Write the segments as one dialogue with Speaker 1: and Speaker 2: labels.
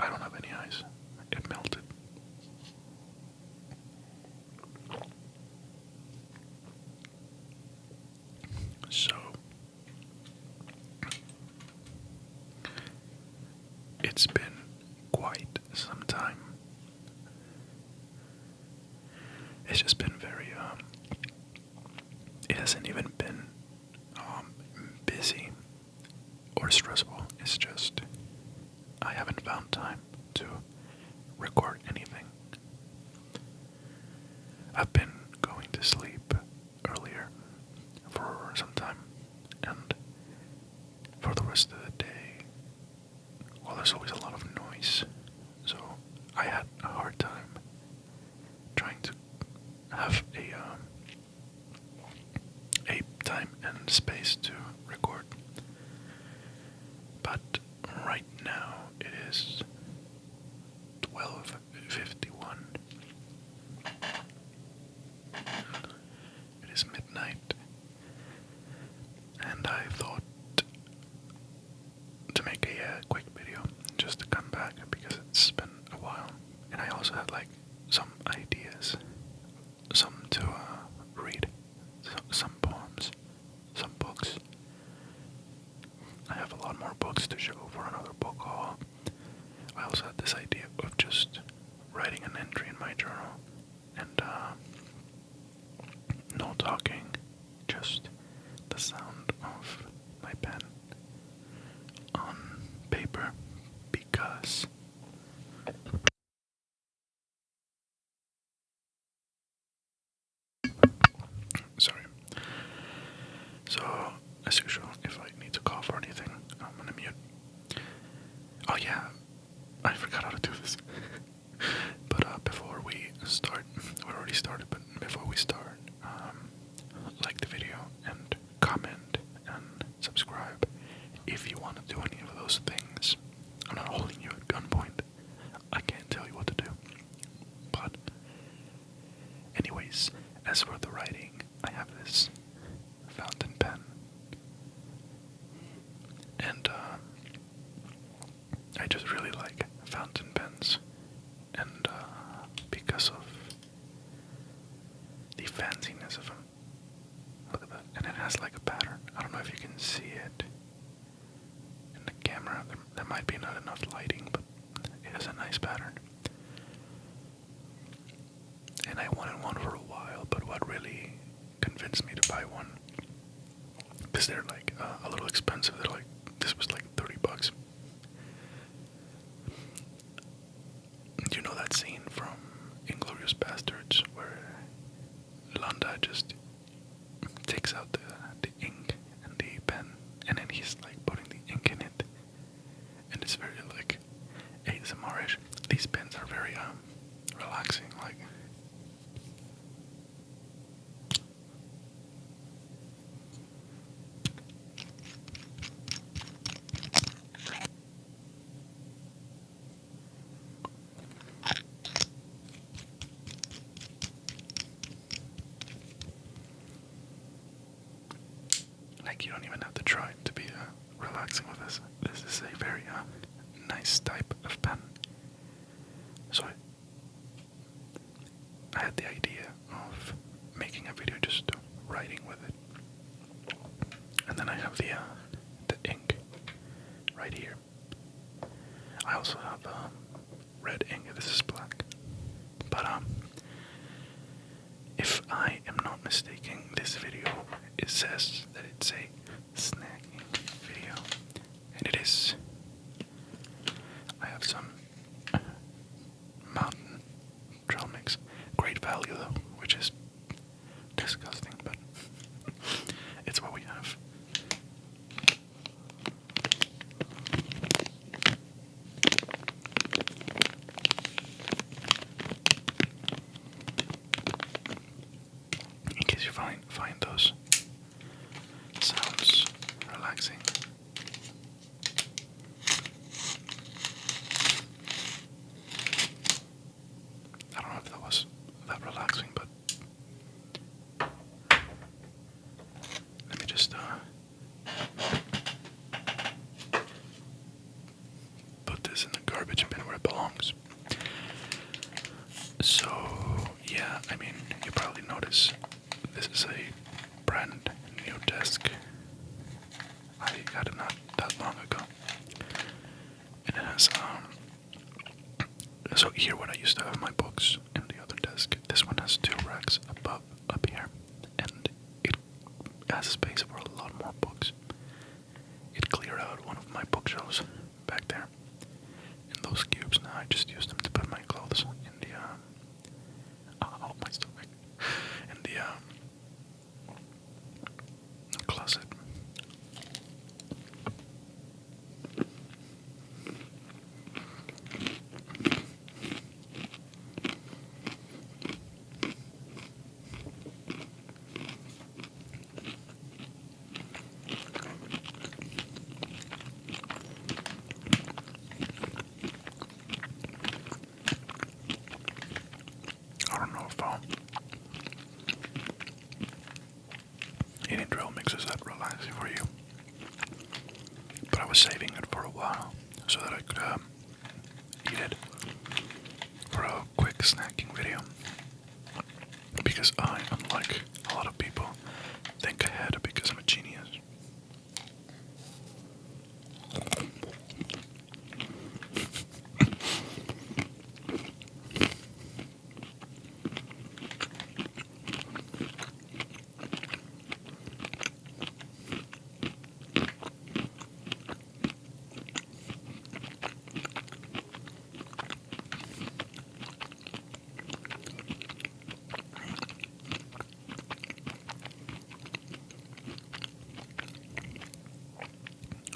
Speaker 1: I don't have any ice. It melted. So it's been quite some time. It's just been very it hasn't even been busy or stressful. It's just I haven't found time to record anything. I've been going to sleep earlier for some time, and for the rest of the day, well, there's always a lot of noise, so I had a hard time trying to have a time and space to record. But right now it is 12:51. It is midnight, and I thought to make a quick video just to come back because it's been a while, and I also had like some ideas, some to read, some poems, some books. I have a lot more books to show for another book haul. I also had this idea of just writing an entry in my journal and no talking, just the sound of my pen on paper because sorry. So as usual, if I need to cough or anything, I'm gonna mute. Oh yeah, I forgot how to do this. But before we start, we already started, but before we start, like the video and comment and subscribe if you want to do any of those things. I'm not holding you at gunpoint. I can't tell you what to do. But anyways, as for the writing, I have this fountain pen. And I just really like fountain pens. And because of the fanciness of them. Look at that. And it has like a pattern. I don't know if you can see it in the camera. There might be not enough lighting, but it has a nice pattern. And I wanted one for a while, but what really convinced me to buy one, because they're like a little expensive. They're like, this was like $30. Do you know that scene from Inglourious Bastards where Landa just takes out the ink and the pen, and then he's like putting the ink in it, and it's very like ASMR-ish. These pens are very relaxing, like. Like, you don't even have to try to be relaxing with this. This is a very nice type of pen. So I had the idea of making a video just writing with it. And then I have the ink right here. I also have red ink. This is black. But if I am not mistaken, this video, it says that it's a snacking video, and it is. I have some mountain trail mix, great value though, which is disgusting, but it's what we have. In case you find those sounds relaxing. I don't know if that was that relaxing, but let me just put this in the garbage. garbage bin where it belongs. So, yeah, I mean, you probably notice this is a brand new desk. I got it not that long ago. And it has, so here where I used to have my books in the other desk, this one has two racks above, up here. And it has space for a lot more books. It cleared out one of my bookshelves back there. And those cubes now, I just use them to put my clothes in the, oh, my stomach. In the, closet. I don't know if eating trail mix is that relaxing for you, but I was saving it for a while so that I could eat it for a quick snacking video, because I, unlike a lot of people, think ahead because I'm a genius.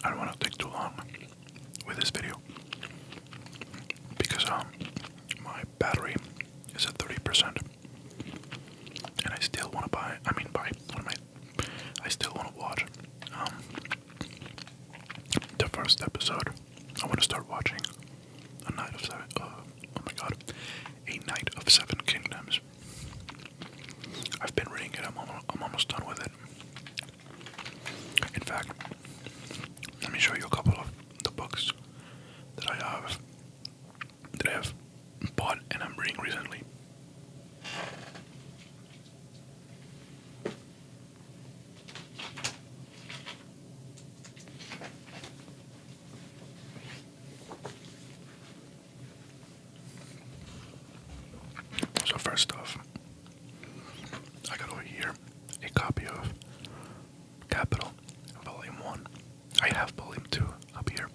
Speaker 1: I don't want to take too long with this video because my battery is at 30%, and I still want to I still want to watch the first episode. I want to start watching A Night of Seven. Oh my god, A Night of Seven Kingdoms. I've been reading it. I'm almost done with it. In fact, let me show you a couple of the books that I have bought and I'm reading recently. So first off, I got over here a copy of Capital, Volume 1. I have Volume 2 up here,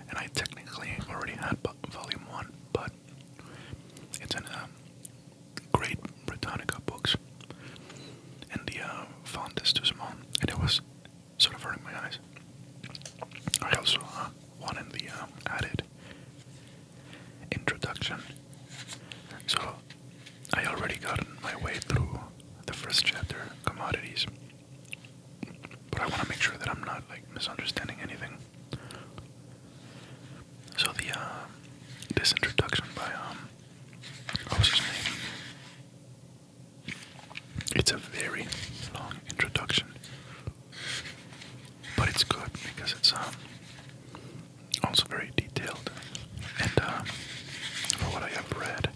Speaker 1: and I technically already had Volume 1, but it's in Great Britannica books, and the font is too small, and it was sort of hurting my eyes. I also wanted the added introduction, so I already got my way through the first chapter, Commodities, but I want to make sure that I'm not like misunderstanding anything. So the this introduction by what was his name? It's a very long introduction, but it's good because it's also very detailed, and for what I have read,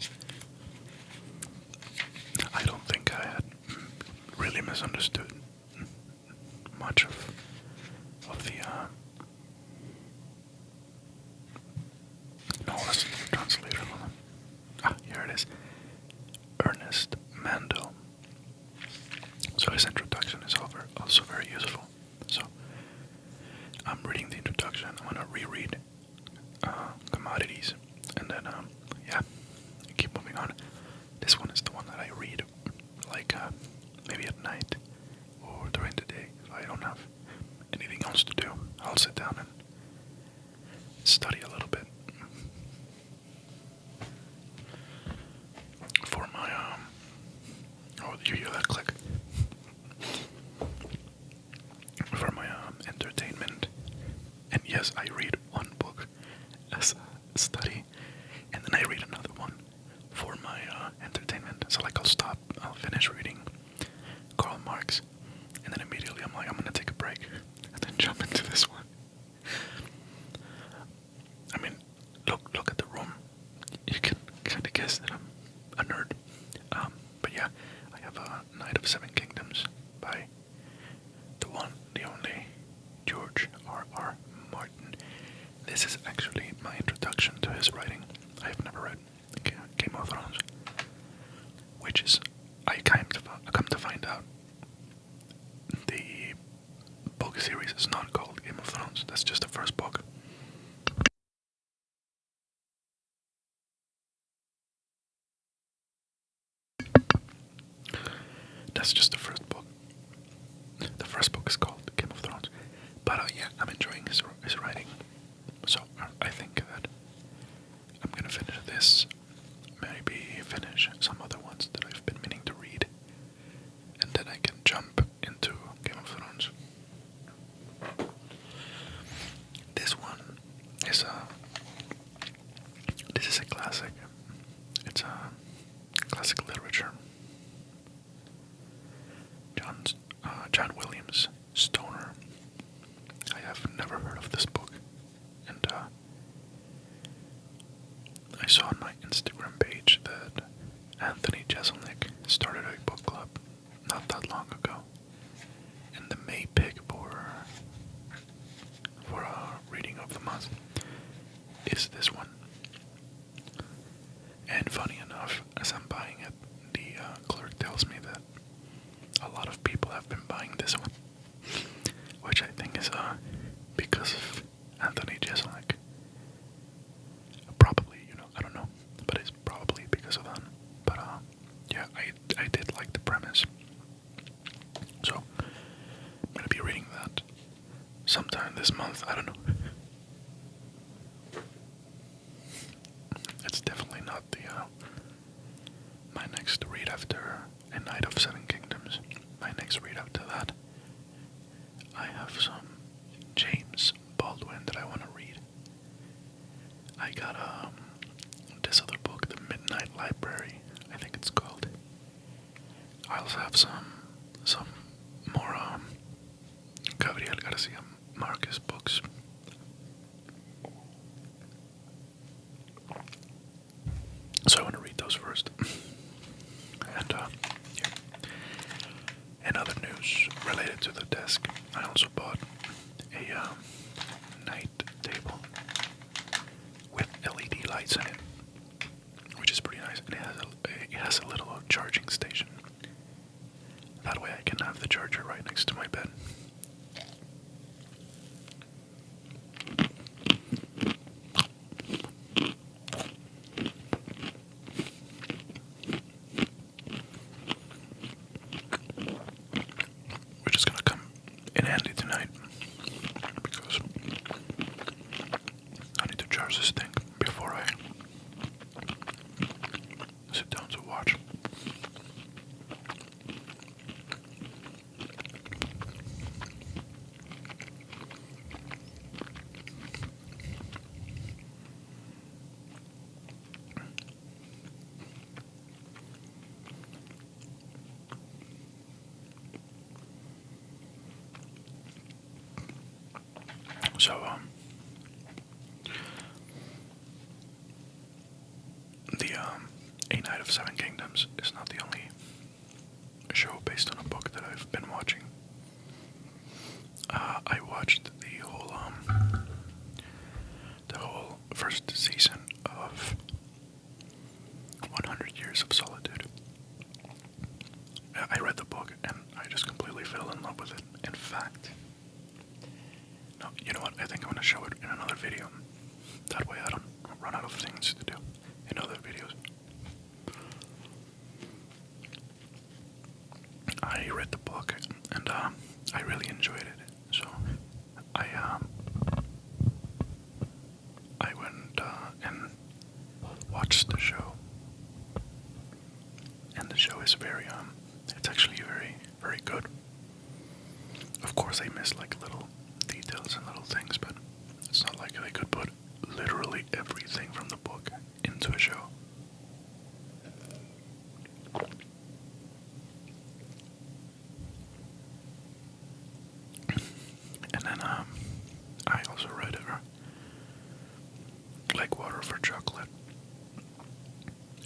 Speaker 1: I don't think I had really misunderstood much of the no, let's translate it. Here it is. Ernest Mandel. So his introduction is also very useful. So I'm reading the introduction. I'm gonna reread Commodities, and then yeah, keep moving on. This one is the one that I read like maybe at night or during the day if I don't have anything else to do. I'll sit down and study a little bit for my oh, you hear that click? For my entertainment. And yes, I read one book as a study, and then I read another one for my entertainment. So like I'll finish reading Karl Marx, and then immediately I'm like, I'm gonna take a break, and then jump into this one. I mean, look This is actually my introduction to his writing. I have never read Game of Thrones, which is, I come to find out, the book series is not called Game of Thrones. That's just the first book. That's just the first book. The first book is called Game of Thrones. But yeah, I'm enjoying his writing. So I think that I'm gonna finish this. Maybe finish some other ones that I've been meaning to read. And then I can jump into Game of Thrones. This one is this is a classic. It's a classic literature. John Williams, Stoner. I have never heard of this book, and I saw on my Instagram page that Anthony Jeselnik started a book club not that long ago, and the May pick for reading of the month is this one. And funny enough, as I'm buying it, the clerk tells me that a lot of people have been buying this one, which I think is because of Anthony Jeselnik. Probably, I don't know, but it's probably because of that. But yeah, I did like the premise, so I'm gonna be reading that sometime this month. I don't know. It's definitely not the my next read after A Night of Seven Kingdoms. My next read after that, I have some James Baldwin that I want to read. I got this other book, The Midnight Library, I think it's called. I also have some more Gabriel Garcia Marquez books. So I want to read those first. And yeah. In other news related to the desk, I also bought a night table with LED lights in it, which is pretty nice. And it has a little charging station. That way I can have the charger right next to my bed. Which is gonna come in handy tonight because I need to charge this thing before I sit down to watch. So, the A Night of Seven Kingdoms is not the only show based on a book that I've been watching. I watched the whole first season of 100 Years of Solitude. I read the book and I just completely fell in love with it. In fact, no, you know what? I think I'm gonna show it in another video. That way I don't run out of things to do in other videos. I read the book and I really enjoyed it. So I went and watched the show, and the show is very it's actually very good. Of course, I miss like little details and little things, but it's not like they could put literally everything from the book into a show. And then I also read Like Water for Chocolate,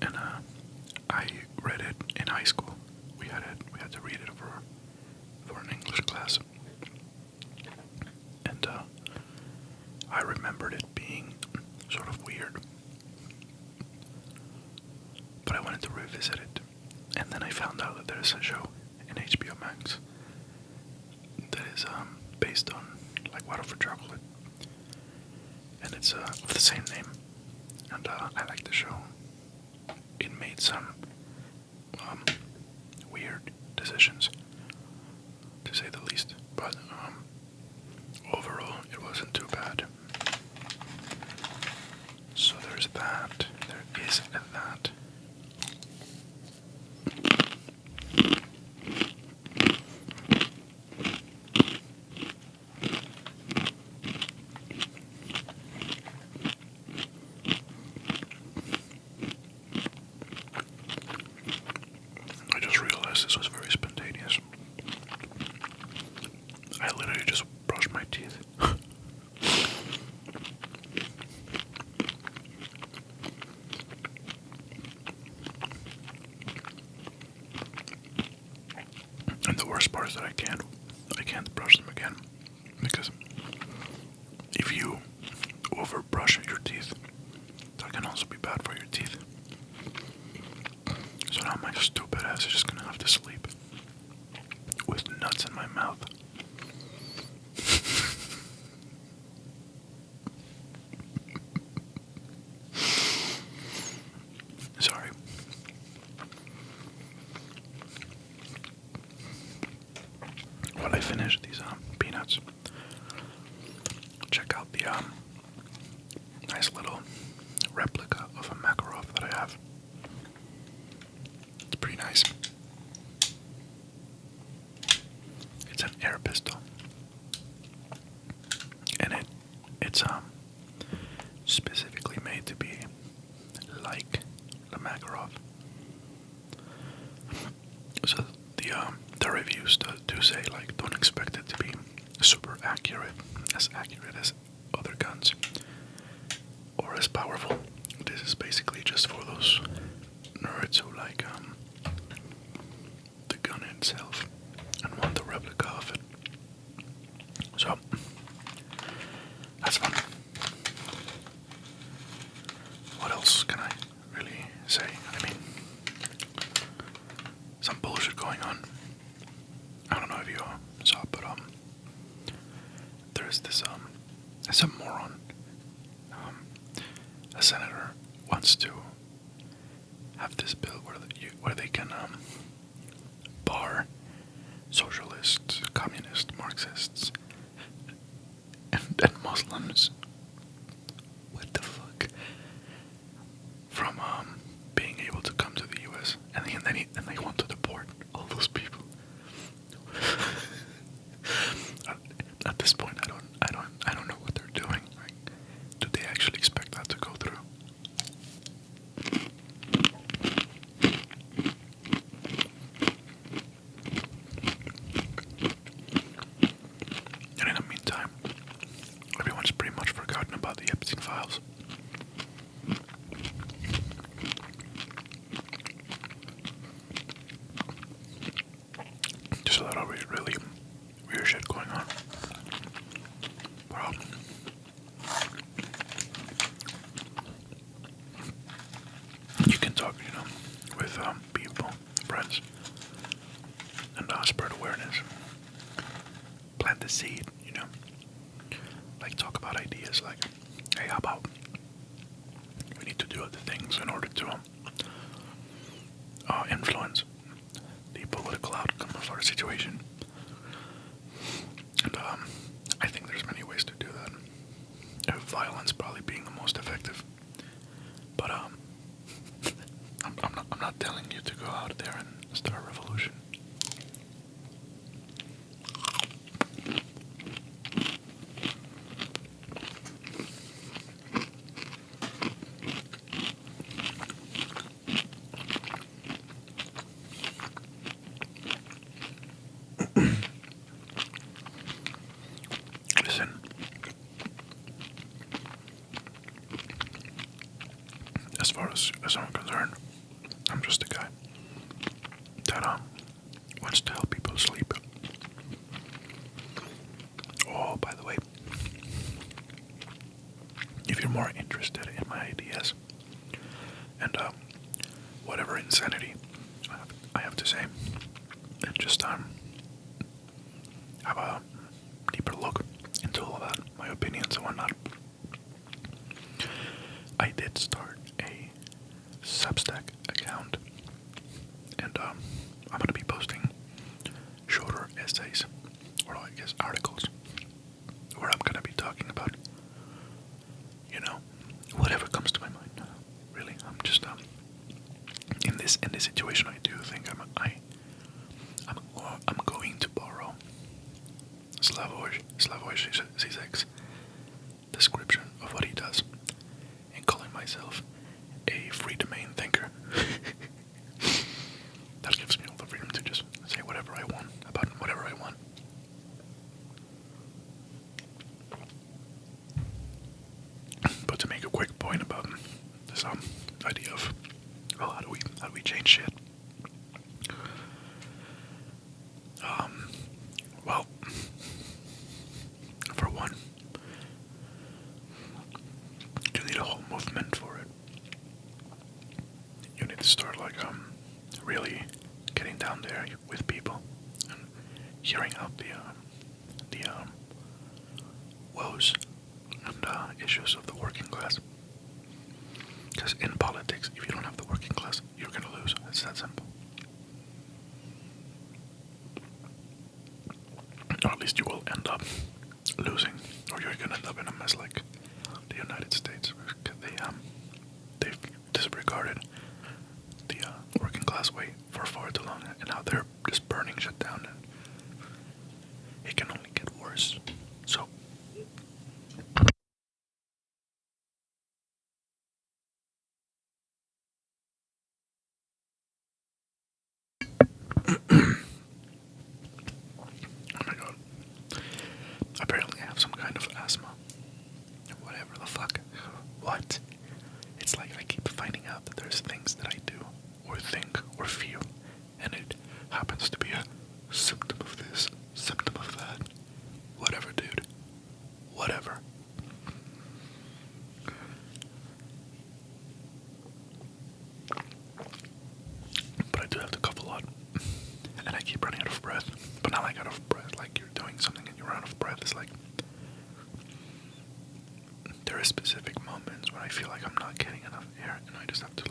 Speaker 1: and I read it in high school. We had to read it for an English class, and I remembered it being being sort of weird. But I wanted to revisit it. And then I found out that there's a show in HBO Max that is based on like Water for Chocolate. And it's of the same name. And I like the show. It made some weird decisions, to say the least. But overall, it wasn't too bad. So there's that. There is that. I just realized this was very spontaneous. I literally just brushed my teeth. And the worst part is that I can't brush them again, because if you overbrush your teeth, that can also be bad for your teeth. So now my stupid ass is just gonna have to sleep with nuts in my mouth. Sorry. While I finish these peanuts, check out the nice little replica of a Makarov that I have. It's pretty nice. It's an air pistol, and it's specifically made to be like the Makarov. So the reviews do say, like, don't expect it to be super accurate as other guns, or as powerful. This is basically just for those nerds who like the gun itself and want the replica of it. So that's fun. What else can I really say? I mean, some bullshit going on. I don't know if you saw, but there's this some moron, a senator wants to have this bill where they can bar socialists, communists, Marxists, and Muslims. What the fuck? From being able to come to the U.S. and they want to deport all those people. At this point, I don't know what they're doing. Like, do they actually expect that to go through? And in the meantime, everyone's pretty much forgotten about the Epstein files. Just a lot of really weird shit going on. Well, you can talk, with people, friends, and spread awareness. Plant the seed, like talk about ideas like, hey, how about we need to do other things in order to influence the political outcome of our situation. And I think there's many ways to do that. Violence probably being the most effective. But I'm not telling you to go out there and start a revolution. Listen, as far as I'm concerned, I'm just a guy that wants to help people sleep. Oh, by the way, if you're more interested in my ideas and whatever insanity I have to say, and just have a deeper look into all that, my opinions and whatnot. I did start a Substack account, and I'm gonna be posting shorter essays, or I guess articles, where I'm gonna be talking about, whatever comes to my mind. Really, I'm just in this situation. I do think I'm going to borrow Slavoj Zizek's description of what he does, and calling myself a free domain thinker. That gives me all the freedom to just say whatever I want about whatever I want. But to make a quick point about this idea of, well, how do we change shit? Well, for one, you need a whole movement for it. You need to start really getting down there with people and hearing out the woes and issues of the working class. Because in politics, if you don't have the working class, you're gonna lose. It's that simple. Or at least you will end up losing, or you're gonna end up in a mess like the United States. They've disregarded the working class way for far too long, and now they're just burning shit down. And it can only get worse. So. Oh my god. Apparently I have some kind of asthma. Whatever the fuck. What? It's like I keep finding out that there's things that I do, or think, or feel, and it happens to be a symptom of this, symptom of that. Whatever, dude. Whatever. But I do have to cough a lot. And I keep running out of breath. But not like out of breath, like you're doing something and you're out of breath. It's like there are specific moments when I feel like I'm not getting enough air, and I just have to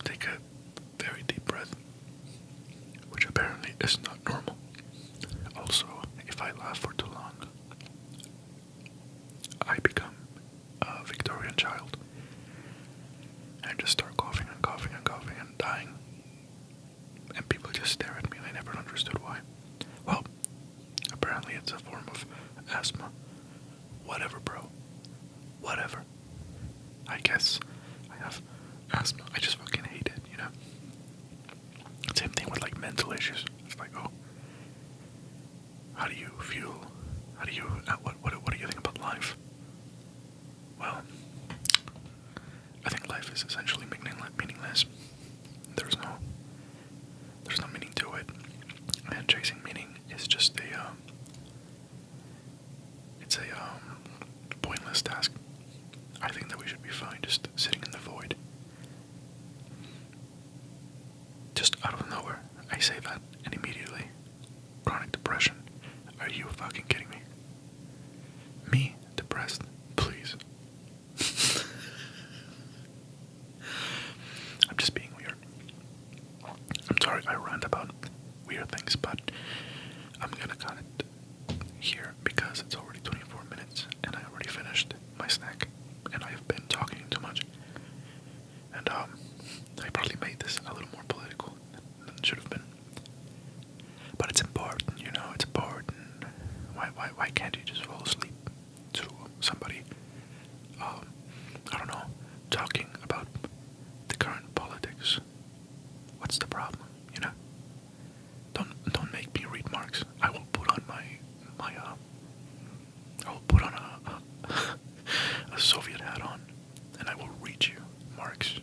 Speaker 1: take a very deep breath, which apparently is not normal. Also, if I laugh for too long, I become a Victorian child and just start coughing and coughing and coughing and dying. And people just stare at me and I never understood why. Well, apparently it's a form of asthma. Whatever, bro. Whatever. I guess I have asthma. I just fucking hate it, Same thing with mental issues. It's like, oh, how do you feel? How do you, what do you think about life? Well, I think life is essentially meaningless. There's no meaning to it. And chasing meaning is just it's a pointless task. I think that we should be fine just sitting in the void. Just out of nowhere, I say that, and immediately, chronic depression. Are you fucking kidding me? Me, depressed? Please. I'm just being weird. I'm sorry I rant about weird things, but I'm gonna cut it here because it's already 24 minutes and I already finished my snack and I have been talking too much. And I probably made this a little more political than it should have been. But it's important, it's important. Why can't you just fall asleep to somebody, I don't know, talking about the current politics? What's the problem, Don't make me read Marx. I will put on I will put on a Soviet hat on, and I will read you Marx.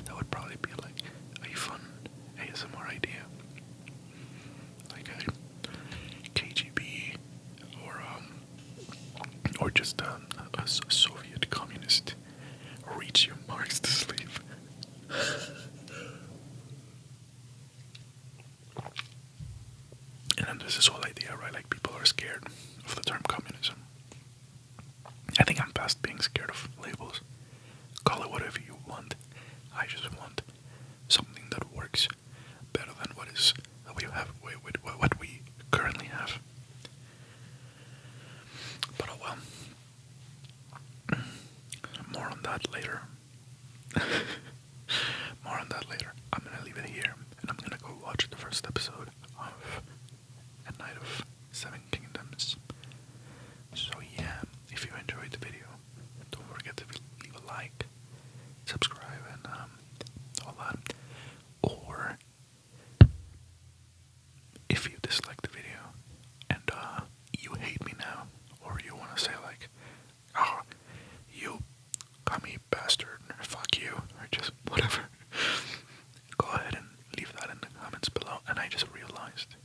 Speaker 1: That would probably be a fun ASMR idea, like a KGB or just a Soviet communist reads you Marx to sleep. And then there's this whole idea, right? Like people are scared of the term communism. I think I'm past being scared of labels. Call it whatever you want. I just want something that works better than what we currently have. But oh well. More on that later. More on that later. I'm gonna leave it here, and I'm gonna go watch the first episode of A Night of Seven Kingdoms. So yeah, if you enjoyed the video, don't forget to leave a like, subscribe, and all that. Or if you dislike the video and you hate me now, or you want to say like, oh, you commie bastard, or fuck you, or just whatever, go ahead and leave that in the comments below. And I just realized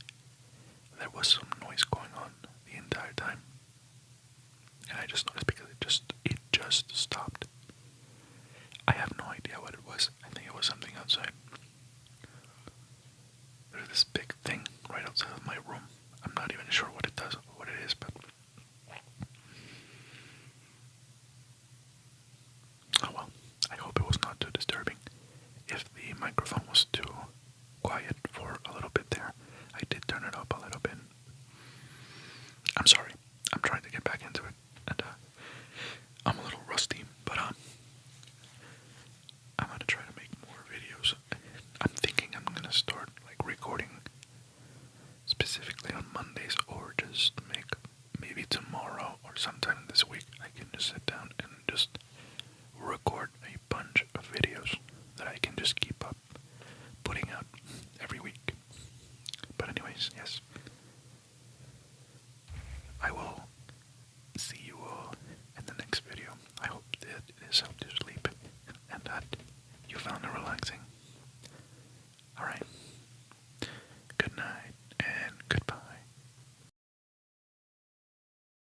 Speaker 1: there was some noise going on the entire time, and I just noticed because it just stopped. I have no idea what it was. I think it was something outside. There's this big thing right outside of my room. I'm not even sure what it does or what it is, but oh well. I hope it was not too disturbing. If the microphone was too quiet for a little bit there, I did turn it up a little bit. I'm sorry. I'm trying to get back into it, and I'm a little rusty, but I'm gonna try to make more videos. I'm thinking I'm gonna start like recording specifically on Mondays, or just make maybe tomorrow or sometime this week. I can just sit down and just record a bunch of videos that I can just keep up putting out every week. But anyways, yes, I will see you all in the next video. I hope that it has helped you sleep and that you found it relaxing.